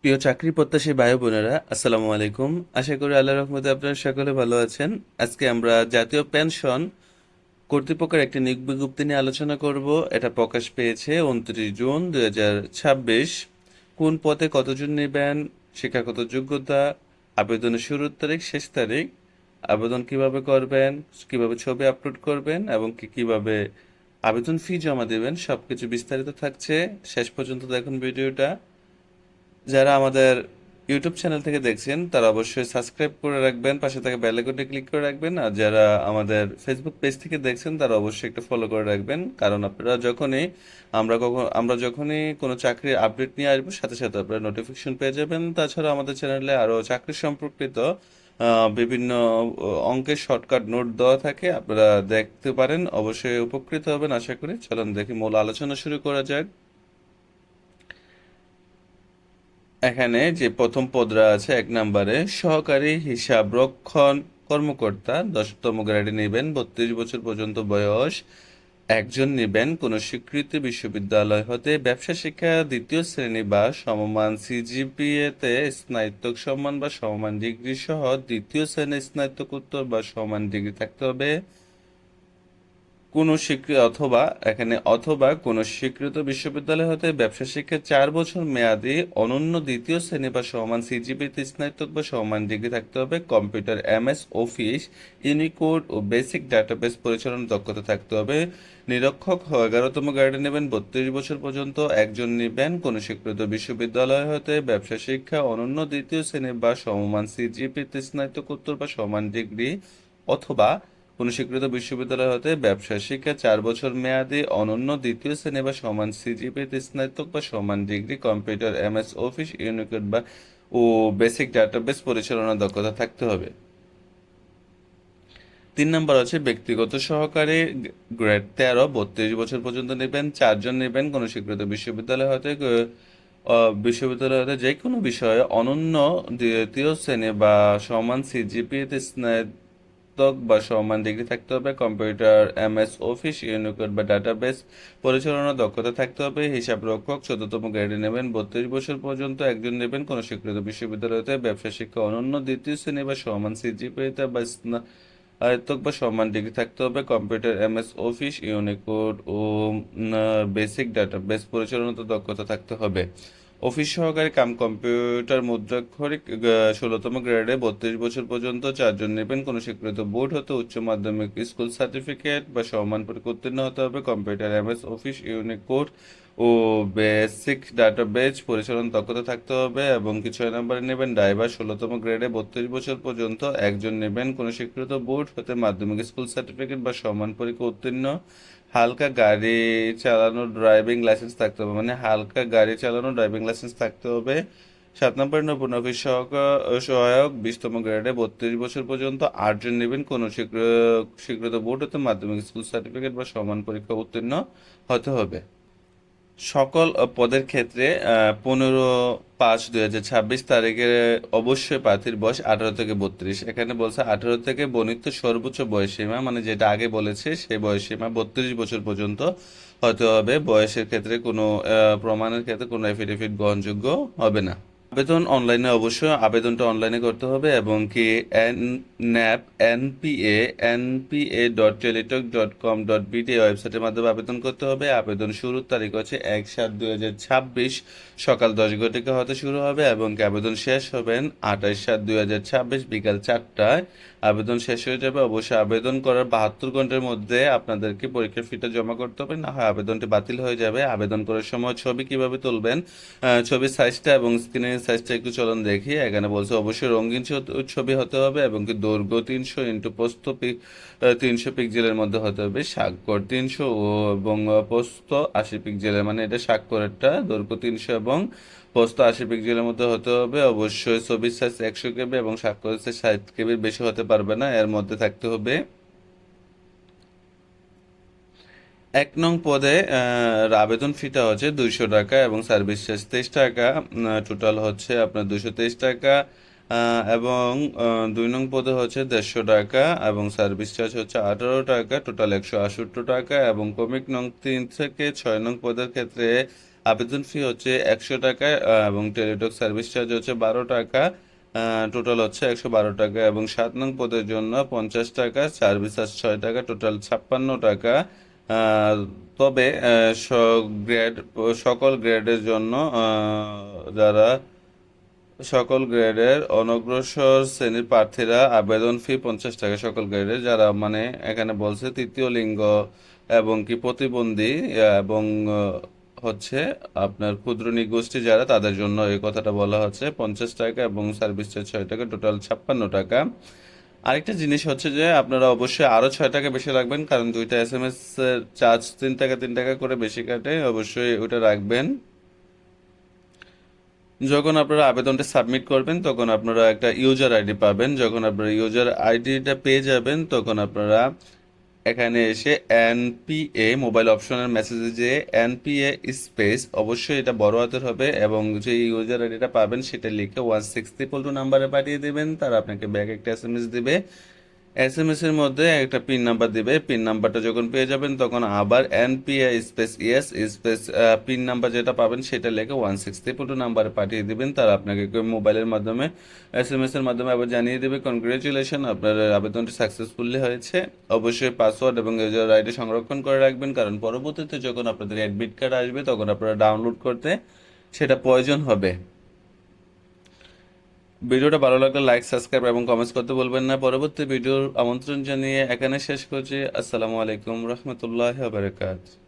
প্রিয় চাকরি প্রত্যাশী ভাই বোনেরা, আসসালামু আলাইকুম। আশা করি আল্লাহর রহমতে আপনারা সকলে ভালো আছেন। আজকে আমরা জাতীয় পেনশন কর্তৃপক্ষের একটি নিয়োগ বিজ্ঞপ্তি নিয়ে আলোচনা করব। এটা প্রকাশ পেয়েছে 29 জুন 2026। কোন পদে কতজন নেবেন, শিক্ষাগত যোগ্যতা, আবেদনের শুরুর তারিখ, শেষ তারিখ, আবেদন কিভাবে করবেন, কিভাবে ছবি আপলোড করবেন এবং কিভাবে আবেদন ফি জমা দেবেন, সবকিছু বিস্তারিত থাকছে। শেষ পর্যন্ত দেখুন ভিডিওটা। যারা আমাদের ইউটিউব চ্যানেল থেকে দেখছেন তারা অবশ্যই সাবস্ক্রাইব করে রাখবেন, পাশে থাকা বেল আইকনটি ক্লিক করে রাখবেন। আর যারা আমাদের ফেসবুক পেজ থেকে দেখছেন তারা অবশ্যই একটু ফলো করে রাখবেন, কারণ আপনারা যখনই আমরা যখনই কোনো চাকরির আপডেট নিয়ে আসবো সাথে সাথে আপনারা নোটিফিকেশন পেয়ে যাবেন। তাছাড়া আমাদের চ্যানেলে আরও চাকরি সম্পর্কিত বিভিন্ন অঙ্কের শর্টকাট নোট দেওয়া থাকে, আপনারা দেখতে পারেন, অবশ্যই উপকৃত হবেন আশা করি। চলুন দেখি মূল আলোচনা শুরু করা যাক। এখানে যে প্রথম পদরা আছে 1 নম্বরে সহকারী হিসাবরক্ষণ কর্মকর্তা, 10তম গ্রেডে নেবেন, 32 বছর পর্যন্ত বয়স। একজন নেবেন কোন স্বীকৃত বিশ্ববিদ্যালয় হতে ব্যবসা শিক্ষা 2য় শ্রেণী বা সমমান সিজিপিএ তে স্নাতক সম্মান বা সমমান ডিগ্রি সহ 2য় শ্রেণীর স্নাতকোত্তর বা সমান ডিগ্রি থাকতে হবে। অথবা কোনো স্বীকৃত বিশ্ববিদ্যালয় হতে ব্যবসা শিক্ষা 4 বছর মেয়াদি অনন্য 2য় শ্রেণী বা সমান সিজিপিতে স্নাতক বা সমান ডিগ্রি থাকতে হবে। কম্পিউটার, এমএস অফিস, ইউনিকোড ও বেসিক ডাটাবেস পরিচালনার দক্ষতা থাকতে হবে। নিরীক্ষক 11তম গ্রেডে নেবেন, 32 বছর পর্যন্ত। একজন নেবেন কোনো স্বীকৃত বিশ্ববিদ্যালয় হতে ব্যবসা শিক্ষা অনন্য 2য় শ্রেণী বা সমমান সিজিপিতে স্নাতকোত্তর বা সমান ডিগ্রি, অথবা কোনো স্বীকৃত বিশ্ববিদ্যালয় হতে ব্যবসা শিক্ষা 4 বছর মেয়াদি অনন্য 2য় শ্রেণী বা সমান সিজিপিএতে স্নাতক বা সমান degree. Computer, MS Office, Unicode ও বেসিক ডাটাবেস পরিচালনার দক্ষতা থাকতে হবে। 3 নম্বর আছে ব্যক্তিগত সহকারী, গ্রেড 13, 32 বছর পর্যন্ত নেবেন। 4 জন নেবেন কোনো স্বীকৃত বিশ্ববিদ্যালয় হতে যে কোনো বিষয়ে অনন্য 2য় শ্রেণী বা সমান সিজিপিএতে স্নাতক বা সমান ডিগ্রি থাকতে হবে। কম্পিউটার, এমএস অফিস, ইউনিকোড বা ডাটাবেস পরিচালনার দক্ষতা থাকতে হবে। হিসাব রক্ষক 14তম গ্রেডে নেবেন, 32 বছর পর্যন্ত। একজন নেবেন কোনো স্বীকৃত বিশ্ববিদ্যালয়তে ব্যবসা শিক্ষা অনন্য 2য় শ্রেণী বা সমান সিজিপিএতে বা স্নাতক বা সমান ডিগ্রি থাকতে হবে। কম্পিউটার, এমএস অফিস, ইউনিকোড ও বেসিক ডাটাবেস পরিচালনাতে দক্ষতা থাকতে হবে। অফিস সহকারী কাম কম্পিউটার মুদ্রাক্ষরিক 16তম গ্রেডে, 32 বছর পর্যন্ত। 4 জন নেবেন কোনো স্বীকৃত বোর্ড হতে উচ্চ মাধ্যমিক স্কুল সার্টিফিকেট বা সমান পরীক্ষা উত্তীর্ণ হতে হবে। কম্পিউটার, এমএস অফিস, ইউনিকোড ও বেসিক ডাটাবেজ পরিচালনা দক্ষতা থাকতে হবে। এবং কি 6 নম্বরে নেবেন ড্রাইভার, 16তম গ্রেডে, 32 বছর পর্যন্ত। একজন নেবেন কোনো স্বীকৃত বোর্ড হতে মাধ্যমিক স্কুল সার্টিফিকেট বা সমান পরীক্ষা উত্তীর্ণ। হালকা গাড়ি চালানোর ড্রাইভিং লাইসেন্স থাকতে হবে, মানে হালকা গাড়ি চালানোর ড্রাইভিং লাইসেন্স থাকতে হবে। 7 নম্বরে নতুন অফিস সহায়ক, 20তম গ্রেডে, 32 বছর পর্যন্ত। 8 জন নেবেন কোনো স্বীকৃত বোর্ড হতে মাধ্যমিক স্কুল সার্টিফিকেট বা সমান পরীক্ষা উত্তীর্ণ হতে হবে। সকল পদের ক্ষেত্রে 15/5/2026 তারিখে অবশ্যই প্রার্থীর বয়স 18 থেকে 32। এখানে বলছে 18 থেকে বর্ণিত সর্বোচ্চ বয়সসীমা, মানে যেটা আগে বলেছে সেই বয়সসীমা 32 বছর পর্যন্ত হতে হবে। বয়সের ক্ষেত্রে কোনো প্রমাণের ক্ষেত্রে কোনো এফিডেভিট গ্রহণযোগ্য হবে না। আবেদন অনলাইনে, অবশ্যই আবেদনটা অনলাইনে করতে হবে। এবং কি ন্যাপ npa.teletalk.com.bt ওয়েবসাইটের মাধ্যমে আবেদন করতে হবে। আবেদন শুরুর তারিখ হচ্ছে 1/7/2026 সকাল 10 ঘটিকা হতে শুরু হবে, এবং কি আবেদন শেষ হবেন 28/7/2026 বিকাল 4টায়। আবেদন শেষ হয়ে যাবে। অবশ্যই আবেদন করার 72 ঘন্টার মধ্যে আপনাদেরকে পরীক্ষার ফিটা জমা করতে হবে, না হয় আবেদনটি বাতিল হয়ে যাবে। আবেদন করার সময় ছবি কিভাবে তুলবেন, ছবির সাইজটা এবং স্ক্রিনের সাইজটা একটু চলুন দেখি। এখানে বলছে অবশ্যই রঙিন ছবি হতে হবে, এবং কি দৈর্ঘ্য 300 ইন্টু প্রস্থ 300 পিক্সেলের মধ্যে হতে হবে। স্বাক্ষর 300 এবং প্রস্থ 80 পিক্সেলের, মানে এটা স্বাক্ষরেরটা। দৈর্ঘ্য 300 এবং প্রস্থ 80 পিক্সেলের মধ্যে হতে হবে। অবশ্যই ছবির সাইজ 100 KB এবং স্বাক্ষরের সাইজ 60 KB, বেশি হতে পারবে না, এর মধ্যে থাকতে হবে। 1 নং পদে আবেদন ফিটা হচ্ছে 200 টাকা এবং সার্ভিস চার্জ 23 টাকা। টোটাল হচ্ছে আপনার 223 টাকা। এবং 2 নং পদে হচ্ছে 150 টাকা এবং সার্ভিস চার্জ হচ্ছে 18 টাকা। টোটাল 168 টাকা। এবং ক্রমিক নং 3 থেকে 6 নং পদের ক্ষেত্রে আবেদন ফি হচ্ছে 100 টাকা এবং টেলিটক সার্ভিস চার্জ হচ্ছে 12 টাকা। টোটাল হচ্ছে 112 টাকা এবং 7 নং পদের জন্য 50 টাকা, সার্ভিস চার্জ 6 টাকা, টোটাল 56 টাকা। আহ, তবে গ্রেড সকল গ্রেডের জন্য যারা সকল গ্রেডের অনগ্রসর শ্রেণীর প্রার্থীরা আবেদন ফি 50 টাকা। সকল গ্রেডের যারা মানে এখানে বলছে তৃতীয় লিঙ্গ এবং কি প্রতিবন্ধী এবং হচ্ছে আপনার ক্ষুদ্র নিগোষ্ঠী যারা, তাদের জন্য এই কথাটা বলা হচ্ছে 50 টাকা এবং সার্ভিস চার্জ 6 টাকা, টোটাল 56 টাকা। আরেকটা জিনিস হচ্ছে যে আপনারা অবশ্যই আরো 6 টাকা বেশি রাখবেন, কারণ দুইটা SMS এর চার্জ 3 টাকা 3 টাকা করে বেশি কাটে, অবশ্যই ওটা রাখবেন। যখন আপনারা আবেদনটা সাবমিট করবেন তখন আপনারা একটা ইউজার আইডি পাবেন। যখন আপনারা ইউজার আইডিটা পেয়ে যাবেন তখন আপনারা এখানে এসে এনপিএ মোবাইল অপশনের মেসেজে যে এনপিএ স্পেস, অবশ্যই এটা বড় হাতের হবে এবং যে ইউজার আইডিটা পাবেন সেটা লিখে 16 নাম্বারে পাঠিয়ে দেবেন। তারা আপনাকে ব্যাক একটা SMS দিবে। SMS এর মধ্যে একটা পিন নাম্বার দিবে। পিন নাম্বারটা যখন পেয়ে যাবেন তখন আবার NPA space yes space pin number যেটা পাবেন সেটা লিখে 16 নাম্বারে পাঠিয়ে দিবেন। তারা আপনাকে মোবাইলের মাধ্যমে SMS এর মাধ্যমে আবার জানিয়ে দেবে কনগ্রেচুলেশন, আপনার আবেদনটি সাকসেসফুলি হয়েছে। অবশ্যই পাসওয়ার্ড এবং ইউজার আইডি সংরক্ষণ করে রাখবেন, কারণ পরবর্তীতে যখন আপনাদের অ্যাডমিট কার্ড আসবে তখন আপনারা ডাউনলোড করতে সেটা প্রয়োজন হবে। ভিডিওটা ভালো লাগলে লাইক, সাবস্ক্রাইব এবং কমেন্টস করতে বলবেন না। পরবর্তী ভিডিওর আমন্ত্রণ জানিয়ে এখানে শেষ করছি। আসসালামু আলাইকুম রহমতুল্লাহ বারাকাতুহু।